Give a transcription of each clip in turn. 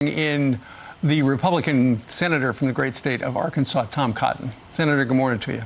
in the Republican senator from the great state of Arkansas, Tom Cotton. Senator, good morning to you.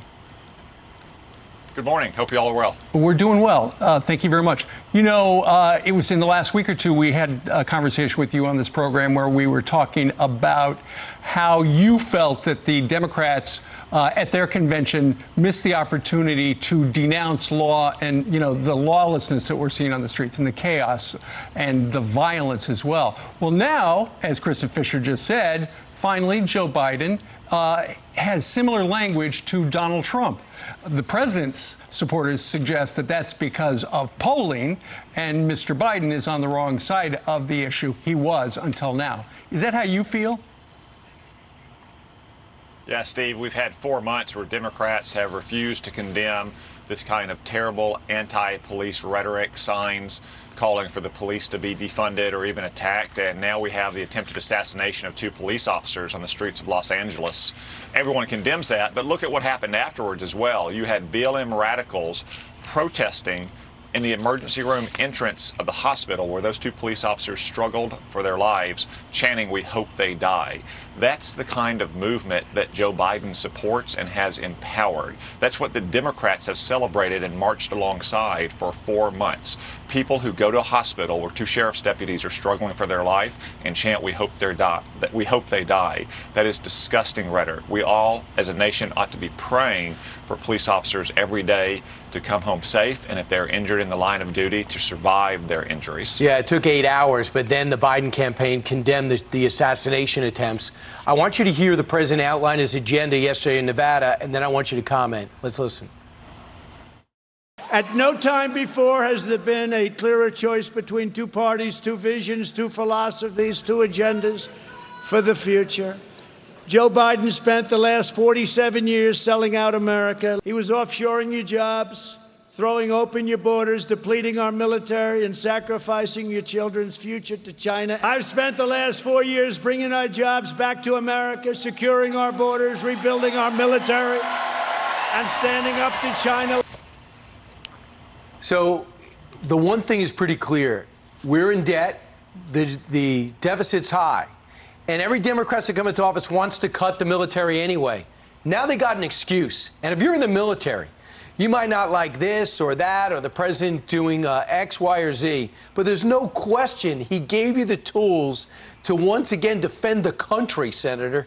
Good morning. Hope you all are well. We're doing well. Thank you very much. You know, it was in the last week or two we had a conversation with you on this program where we were talking about how you felt that the Democrats at their convention missed the opportunity to denounce law and, you know, the lawlessness that we're seeing on the streets and the chaos and the violence as well. Well, now, as Kristen Fisher just said, finally, Joe Biden has similar language to Donald Trump. The president's supporters suggest that that's because of polling, and Mr. Biden is on the wrong side of the issue. He was until now. Is that how you feel? Yeah, Steve, we've had 4 months where Democrats have refused to condemn this kind of terrible anti-police rhetoric, signs calling for the police to be defunded or even attacked, and now we have the attempted assassination of 2 police officers on the streets of Los Angeles. Everyone condemns that, but look at what happened afterwards as well. You had BLM radicals protesting in the emergency room entrance of the hospital where those 2 police officers struggled for their lives, chanting, "We hope they die." That's the kind of movement that Joe Biden supports and has empowered. That's what the Democrats have celebrated and marched alongside for 4 months. People who go to a hospital where 2 sheriff's deputies are struggling for their life and chant, "We hope they die." That is disgusting rhetoric. We all, as a nation, ought to be praying for police officers every day to come home safe, and if they're injured in the line of duty, to survive their injuries. Yeah, it took 8 hours, but then the Biden campaign condemned the assassination attempts. I want you to hear the president outline his agenda yesterday in Nevada, and then I want you to comment. Let's listen. At no time before has there been a clearer choice between 2 parties, 2 visions, 2 philosophies, 2 agendas for the future. Joe Biden spent the last 47 years selling out America. He was offshoring your jobs, throwing open your borders, depleting our military, and sacrificing your children's future to China. I've spent the last 4 years bringing our jobs back to America, securing our borders, rebuilding our military, and standing up to China. So the one thing is pretty clear. We're in debt. The deficit's high. And every Democrat that comes into office wants to cut the military anyway. Now they got an excuse. And if you're in the military, you might not like this or that or the president doing X, Y, or Z. But there's no question he gave you the tools to once again defend the country, Senator.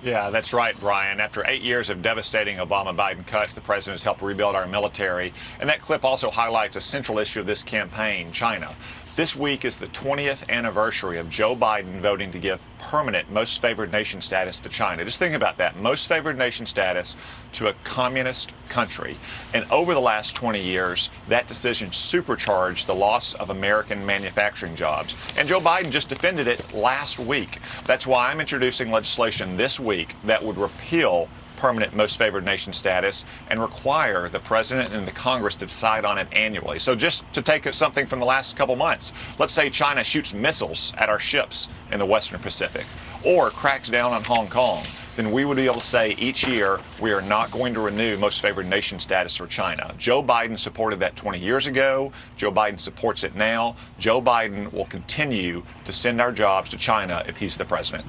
Yeah, that's right, Brian. After 8 years of devastating Obama-Biden cuts, the president has helped rebuild our military. And that clip also highlights a central issue of this campaign, China. This week is the 20th anniversary of Joe Biden voting to give permanent most favored nation status to China. Just think about that, most favored nation status to a communist country. And over the last 20 years, that decision supercharged the loss of American manufacturing jobs. And Joe Biden just defended it last week. That's why I'm introducing legislation this week that would repeal permanent most favored nation status and require the president and the Congress to decide on it annually. So just to take something from the last couple months, let's say China shoots missiles at our ships in the Western Pacific or cracks down on Hong Kong, then we would be able to say each year we are not going to renew most favored nation status for China. Joe Biden supported that 20 years ago. Joe Biden supports it now. Joe Biden will continue to send our jobs to China if he's the president.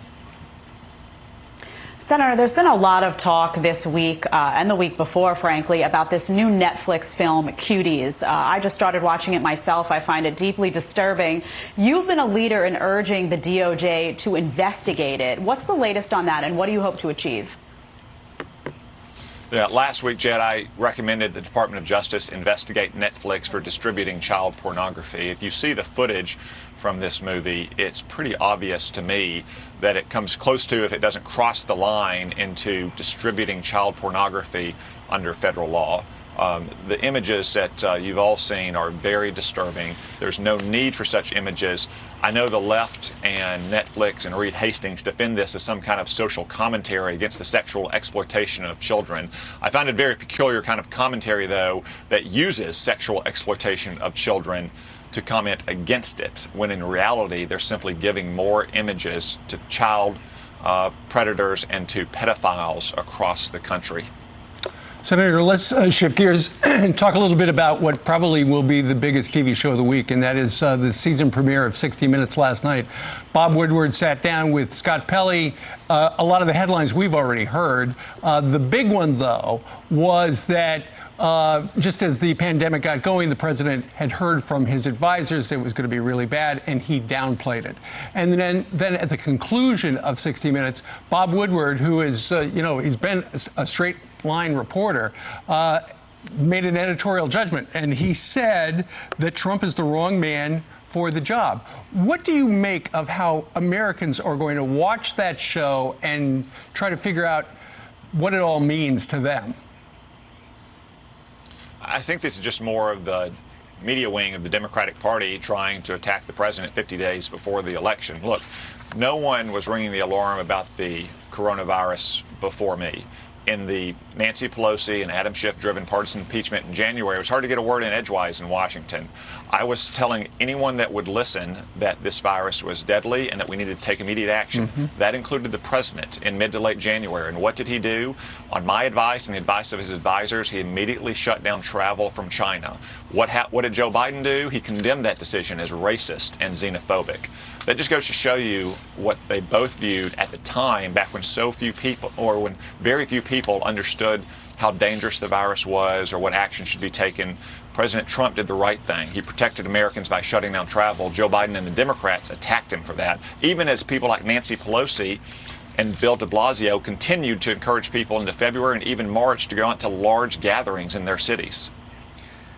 Senator, there's been a lot of talk this week and the week before, frankly, about this new Netflix film, Cuties. I just started watching it myself. I find it deeply disturbing. You've been a leader in urging the DOJ to investigate it. What's the latest on that, and what do you hope to achieve? Yeah, last week, Jed, I recommended the Department of Justice investigate Netflix for distributing child pornography. If you see the footage from this movie, it's pretty obvious to me that it comes close to, if it doesn't cross the line, into distributing child pornography under federal law. The images that you've all seen are very disturbing. There's no need for such images. I know the left and Netflix and Reed Hastings defend this as some kind of social commentary against the sexual exploitation of children. I find it a very peculiar kind of commentary, though, that uses sexual exploitation of children to comment against it, when in reality they're simply giving more images to child predators and to pedophiles across the country. Senator, let's shift gears and talk a little bit about what probably will be the biggest TV show of the week, and that is the season premiere of 60 Minutes last night. Bob Woodward sat down with Scott Pelley. A lot of the headlines we've already heard. The big one, though, was that just as the pandemic got going, the president had heard from his advisors it was going to be really bad, and he downplayed it. And then at the conclusion of 60 Minutes, Bob Woodward, who is, he's been a straight line reporter, made an editorial judgment, and he said that Trump is the wrong man for the job. What do you make of how Americans are going to watch that show and try to figure out what it all means to them? I think this is just more of the media wing of the Democratic Party trying to attack the president 50 days before the election. Look, no one was ringing the alarm about the coronavirus before me. In the Nancy Pelosi and Adam Schiff-driven partisan impeachment in January, it was hard to get a word in edgewise in Washington. I was telling anyone that would listen that this virus was deadly and that we needed to take immediate action. That included the president in mid to late January. And what did he do? On my advice and the advice of his advisors, he immediately shut down travel from China. What did Joe Biden do? He condemned that decision as racist and xenophobic. That just goes to show you what they both viewed at the time, back when so few people, or when very few people understood how dangerous the virus was or what action should be taken. President Trump did the right thing. He protected Americans by shutting down travel. Joe Biden and the Democrats attacked him for that, even as people like Nancy Pelosi and Bill de Blasio continued to encourage people into February and even March to go out to large gatherings in their cities.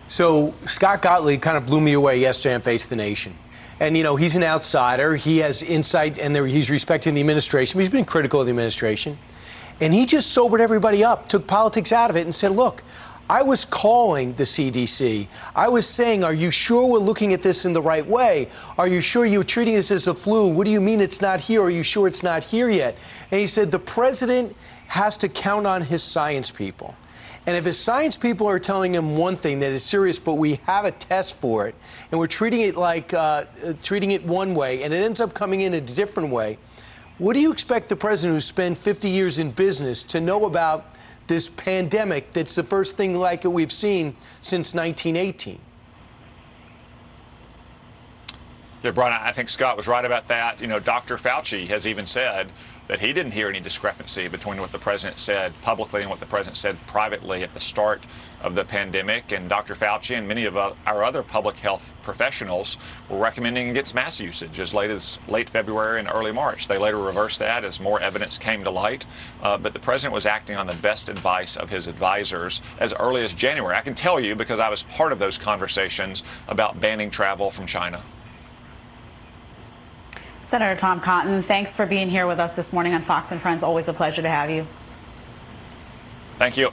So Scott Gottlieb kind of blew me away yesterday on Face the Nation. And, he's an outsider. He has insight, and he's respecting the administration. But he's been critical of the administration. And he just sobered everybody up, took politics out of it, and said, look, I was calling the CDC. I was saying, are you sure we're looking at this in the right way? Are you sure you're treating this as a flu? What do you mean it's not here? Are you sure it's not here yet? And he said the president has to count on his science people. And if his science people are telling him one thing that is serious, but we have a test for it, and we're treating it like treating it one way, and it ends up coming in a different way, what do you expect the president who spent 50 years in business to know about this pandemic that's the first thing like it we've seen since 1918? Yeah, Brian, I think Scott was right about that. Dr. Fauci has even said that he didn't hear any discrepancy between what the president said publicly and what the president said privately at the start of the pandemic. And Dr. Fauci and many of our other public health professionals were recommending against mass usage as late February and early March. They later reversed that as more evidence came to light. But the president was acting on the best advice of his advisors as early as January. I can tell you because I was part of those conversations about banning travel from China. Senator Tom Cotton, thanks for being here with us this morning on Fox and Friends. Always a pleasure to have you. Thank you.